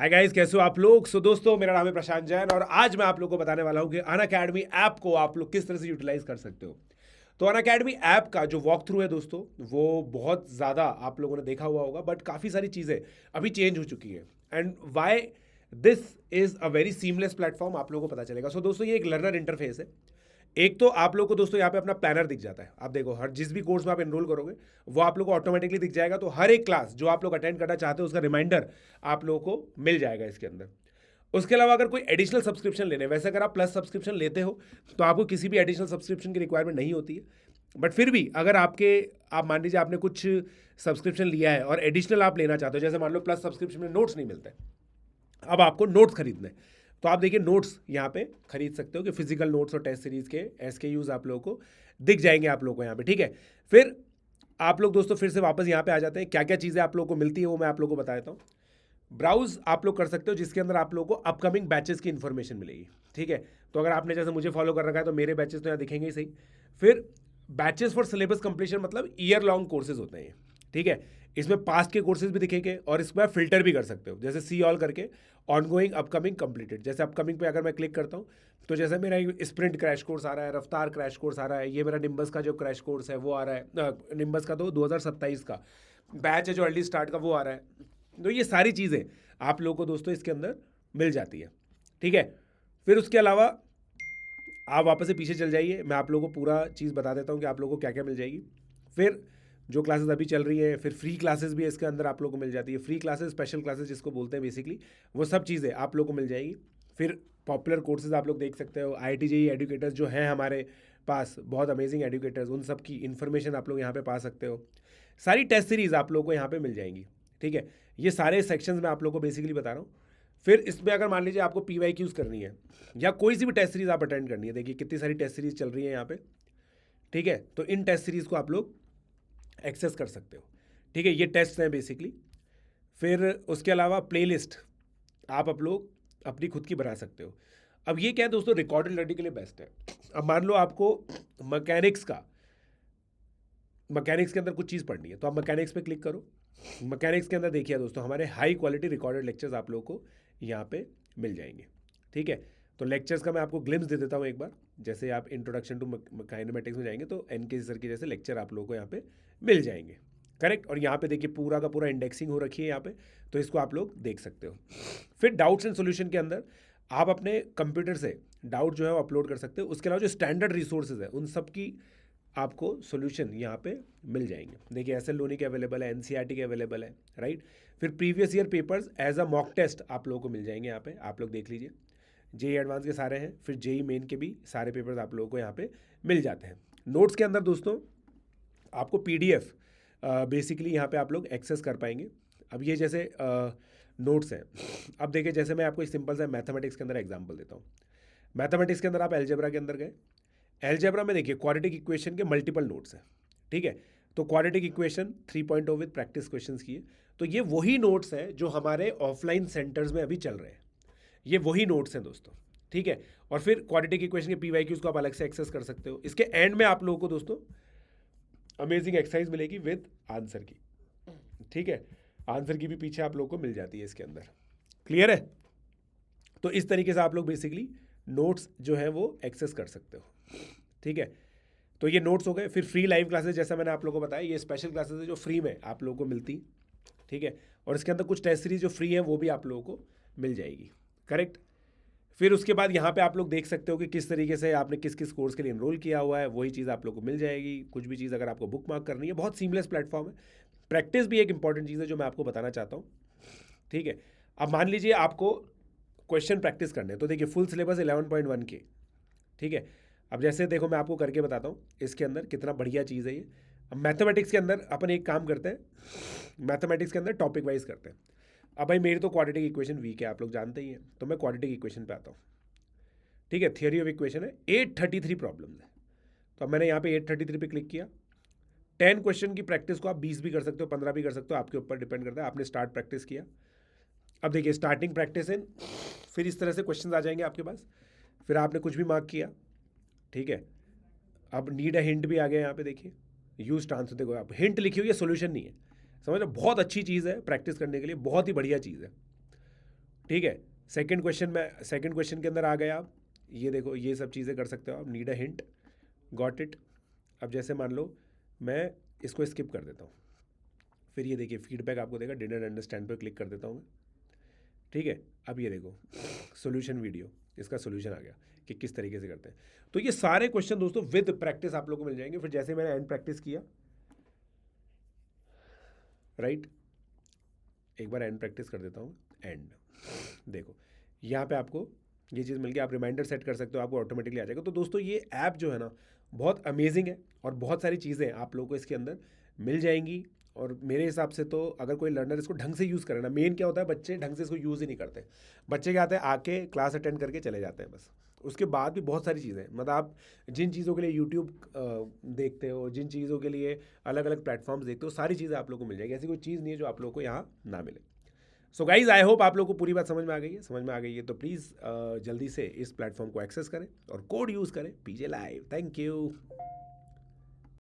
Hi guys, कैसे हो आप लोग। दोस्तों, मेरा नाम है प्रशांत जैन और आज मैं आप लोगों को बताने वाला हूं कि अनअकैडमी ऐप को आप लोग किस तरह से यूटिलाइज कर सकते हो। तो अनअकैडमी ऐप का जो वॉक थ्रू है दोस्तों, वो बहुत ज़्यादा आप लोगों ने देखा हुआ होगा, बट काफ़ी सारी चीज़ें अभी चेंज हो चुकी हैं। And why this is a very seamless platform आप लोगों को पता चलेगा। दोस्तों, ये एक लर्नर इंटरफेस है। एक तो आप लोग को दोस्तों यहाँ पे अपना प्लानर दिख जाता है। आप देखो, हर जिस भी कोर्स में आप एनरोल करोगे वो आप लोग को ऑटोमेटिकली दिख जाएगा। तो हर एक क्लास जो आप लोग अटेंड करना चाहते हो उसका रिमाइंडर आप लोगों को मिल जाएगा इसके अंदर। उसके अलावा अगर कोई एडिशनल सब्सक्रिप्शन लेने, वैसे अगर आप प्लस सब्सक्रिप्शन लेते हो तो आपको किसी भी एडिशनल सब्सक्रिप्शन की रिक्वायरमेंट नहीं होती है। बट फिर भी अगर आप मान लीजिए आपने कुछ सब्सक्रिप्शन लिया है और एडिशनल आप लेना चाहते हो, जैसे मान लो प्लस सब्सक्रिप्शन में नोट्स नहीं मिलते, अब आपको नोट्स खरीदने हैं, तो आप देखिए नोट्स यहाँ पे खरीद सकते हो कि फिजिकल नोट्स और टेस्ट सीरीज के SKUs आप लोगों को दिख जाएंगे आप लोगों को यहाँ पे। ठीक है, फिर आप लोग दोस्तों फिर से वापस यहाँ पे आ जाते हैं। क्या क्या चीज़ें आप लोगों को मिलती है वो मैं आप लोगों को बता देता हूँ। ब्राउज आप लोग कर सकते हो, जिसके अंदर आप लोगों को अपकमिंग बैचेस की इन्फॉर्मेशन मिलेगी। ठीक है, तो अगर आपने जैसे मुझे फॉलो कर रखा है तो मेरे बैचेस तो यहाँ दिखेंगे ही सही। फिर बैचेस फॉर सिलेबस कंप्लीशन, मतलब ईयर लॉन्ग कोर्सेज होते हैं ये। ठीक है, इसमें पास्ट के कोर्सेज भी दिखेंगे और इसमें आप फिल्टर भी कर सकते हो, जैसे सी ऑल करके ऑनगोइंग अपकमिंग कंप्लीटेड। जैसे अपकमिंग पे अगर मैं क्लिक करता हूँ तो जैसे मेरा स्प्रिंट क्रैश कोर्स आ रहा है, रफ्तार क्रैश कोर्स आ रहा है, ये मेरा निम्बस का जो क्रैश कोर्स है वो आ रहा है। निम्बस का तो 2027 का बैच है जो अर्ली स्टार्ट का, वो आ रहा है। तो ये सारी चीज़ें आप लोगों को दोस्तों इसके अंदर मिल जाती है। ठीक है, फिर उसके अलावा आप वापस से पीछे चल जाइए, मैं आप लोगों को पूरा चीज़ बता देता हूँ कि आप लोगों को क्या क्या मिल जाएगी। फिर जो क्लासेस अभी चल रही है, फिर फ्री क्लासेस भी इसके अंदर आप लोगों को मिल जाती है। फ्री क्लासेस, स्पेशल क्लासेस जिसको बोलते हैं बेसिकली, वो सब चीज़ें आप लोगों को मिल जाएगी। फिर पॉपुलर कोर्सेज आप लोग देख सकते हो। IIT JEE एडुकेटर्स जो हैं हमारे पास, बहुत अमेजिंग एडुकेटर्स, उन सब की इन्फॉर्मेशन आप लोग यहाँ पे पा सकते हो। सारी टेस्ट सीरीज आप लोगों को यहाँ पे मिल जाएंगी। ठीक है, ये सारे सेक्शंस मैं आप लोगों को बेसिकली बता रहा हूँ। फिर इसमें अगर मान लीजिए आपको PYQs करनी है या कोई सी भी टेस्ट सीरीज आप अटेंड करनी है, देखिए कितनी सारी टेस्ट सीरीज चल रही है यहाँ पे। ठीक है, तो इन टेस्ट सीरीज को आप लोग एक्सेस कर सकते हो। ठीक है, ये टेस्ट हैं बेसिकली। फिर उसके अलावा प्लेलिस्ट आप लोग अपनी खुद की बना सकते हो। अब ये क्या है दोस्तों, रिकॉर्डेड लर्निंग के लिए बेस्ट है। अब मान लो आपको मैकेनिक्स के अंदर कुछ चीज़ पढ़नी है, तो आप मैकेनिक्स पे क्लिक करो। मैकेनिक्स के अंदर देखिए दोस्तों, हमारे हाई क्वालिटी रिकॉर्डेड लेक्चर्स आप लोगों को यहाँ पे मिल जाएंगे। ठीक है, तो लेक्चर्स का मैं आपको ग्लिम्स दे देता हूँ एक बार। जैसे आप इंट्रोडक्शन टू काइनेमेटिक्स में जाएंगे तो NK सर के जैसे लेक्चर आप लोगों को यहाँ पे मिल जाएंगे। करेक्ट, और यहाँ पे देखिए पूरा का पूरा इंडेक्सिंग हो रखी है यहाँ पे, तो इसको आप लोग देख सकते हो। फिर डाउट्स एंड सोल्यूशन के अंदर आप अपने कंप्यूटर से डाउट जो है वो अपलोड कर सकते हो। उसके अलावा जो स्टैंडर्ड रिसोर्सेज है उन सब की आपको सॉल्यूशन यहाँ पे मिल जाएंगे। देखिए SL लोनी के अवेलेबल है, NCERT के अवेलेबल है, राइट। फिर previous year papers as a mock test आप लोगों को मिल जाएंगे यहाँ पे, आप लोग देख लीजिए। JEE एडवांस के सारे हैं, फिर JEE मेन के भी सारे पेपर्स आप लोगों को यहाँ पे मिल जाते हैं। नोट्स के अंदर दोस्तों आपको PDF बेसिकली यहाँ पे आप लोग एक्सेस कर पाएंगे। अब ये जैसे नोट्स हैं, अब देखिए जैसे मैं आपको एक सिंपल सा मैथमेटिक्स के अंदर एग्जाम्पल देता हूँ। मैथमेटिक्स के अंदर आप एलजेब्रा के अंदर गए। एलजेब्रा में देखिए क्वाड्रेटिक इक्वेशन के मल्टीपल नोट्स हैं। ठीक है, तो quadratic equation 3.0 with practice questions की है। तो ये वही नोट्स हैं जो हमारे ऑफलाइन सेंटर्स में अभी चल रहे हैं, ये वही नोट्स हैं दोस्तों। ठीक है, और फिर क्वाड्रेटिक इक्वेशन के PYQs को आप अलग से एक्सेस कर सकते हो। इसके एंड में आप लोगों को दोस्तों अमेजिंग एक्सरसाइज मिलेगी विद आंसर की। ठीक है, आंसर की भी पीछे आप लोगों को मिल जाती है इसके अंदर। क्लियर है, तो इस तरीके से आप लोग बेसिकली नोट्स जो है वो एक्सेस कर सकते हो। ठीक है, तो ये नोट्स हो गए। फिर फ्री लाइव क्लासेस, जैसा मैंने आप लोगों को बताया, ये स्पेशल क्लासेस है जो फ्री में आप लोगों को मिलती। ठीक है, और इसके अंदर कुछ टेस्ट सीरीज जो फ्री है वो भी आप लोगों को मिल जाएगी। करेक्ट, फिर उसके बाद यहाँ पे आप लोग देख सकते हो कि किस तरीके से आपने किस किस कोर्स के लिए इनरोल किया हुआ है, वही चीज़ आप लोग को मिल जाएगी। कुछ भी चीज़ अगर आपको बुक मार्क करनी है, बहुत सीमलेस प्लेटफॉर्म है। प्रैक्टिस भी एक इंपॉर्टेंट चीज़ है जो मैं आपको बताना चाहता हूँ। ठीक है, अब मान लीजिए आपको क्वेश्चन प्रैक्टिस करने हैं, तो देखिए फुल सिलेबस 11.1 के। ठीक है, अब जैसे देखो मैं आपको करके बताता हूँ इसके अंदर कितना बढ़िया चीज़ है ये। अब मैथमेटिक्स के अंदर अपन एक काम करते हैं, मैथमेटिक्स के अंदर टॉपिक वाइज करते हैं। अब भाई मेरी तो क्वाड्रेटिक इक्वेशन वीक है, आप लोग जानते ही हैं, तो मैं क्वाड्रेटिक इक्वेशन पे आता हूँ। ठीक है, थियोरी ऑफ इक्वेशन है, 833 प्रॉब्लम्स है। तो अब मैंने यहाँ पे 833 पे क्लिक किया। 10 क्वेश्चन की प्रैक्टिस को आप 20 भी कर सकते हो, 15 भी कर सकते हो, आपके ऊपर डिपेंड करता है। आपने स्टार्ट प्रैक्टिस किया, अब देखिए स्टार्टिंग प्रैक्टिस इन, फिर इस तरह से क्वेश्चंस आ जाएंगे आपके पास। फिर आपने कुछ भी मार्क किया। ठीक है, अब नीड है हिंट भी आ गया यहाँ पे, देखिए यूज ट्रांसफर। देखो आप हिंट लिखी हुई है, सोल्यूशन नहीं है। समझ लो, बहुत अच्छी चीज़ है प्रैक्टिस करने के लिए, बहुत ही बढ़िया चीज़ है। ठीक है। सेकंड क्वेश्चन के अंदर आ गए आप, ये देखो ये सब चीज़ें कर सकते हो आप। Need a hint, got it. अब जैसे मान लो मैं इसको स्किप कर देता हूँ, फिर ये देखिए फीडबैक आपको देगा, डिडंट अंडरस्टैंड पर क्लिक कर देता हूँ मैं। ठीक है, अब ये देखो सोल्यूशन वीडियो, इसका सोल्यूशन आ गया कि किस तरीके से करते हैं। तो ये सारे क्वेश्चन दोस्तों विद प्रैक्टिस आप लोगों को मिल जाएंगे। फिर जैसे मैंने एंड प्रैक्टिस किया, राइट, एक बार एंड प्रैक्टिस कर देता हूँ। एंड देखो यहाँ पे आपको ये चीज़ मिल गई, आप रिमाइंडर सेट कर सकते हो, आपको ऑटोमेटिकली आ जाएगा। तो दोस्तों ये ऐप जो है ना बहुत अमेजिंग है और बहुत सारी चीज़ें आप लोगों को इसके अंदर मिल जाएंगी। और मेरे हिसाब से तो अगर कोई लर्नर इसको ढंग से यूज़ करे ना, मेन क्या होता है बच्चे ढंग से इसको यूज़ ही नहीं करते। बच्चे क्या आते हैं, आके क्लास अटेंड करके चले जाते हैं बस। उसके बाद भी बहुत सारी चीज़ें, मतलब आप जिन चीज़ों के लिए यूट्यूब देखते हो, जिन चीज़ों के लिए अलग अलग प्लेटफॉर्म्स देखते हो, सारी चीज़ें आप लोगों को मिल जाएगी। ऐसी कोई चीज़ नहीं है जो आप लोगों को यहाँ ना मिले। सो गाइज आई होप आप लोगों को पूरी बात समझ में आ गई है। समझ में आ गई है तो प्लीज़ जल्दी से इस प्लेटफॉर्म को एक्सेस करें और कोड यूज़ करें पीजे लाइव। Thank you.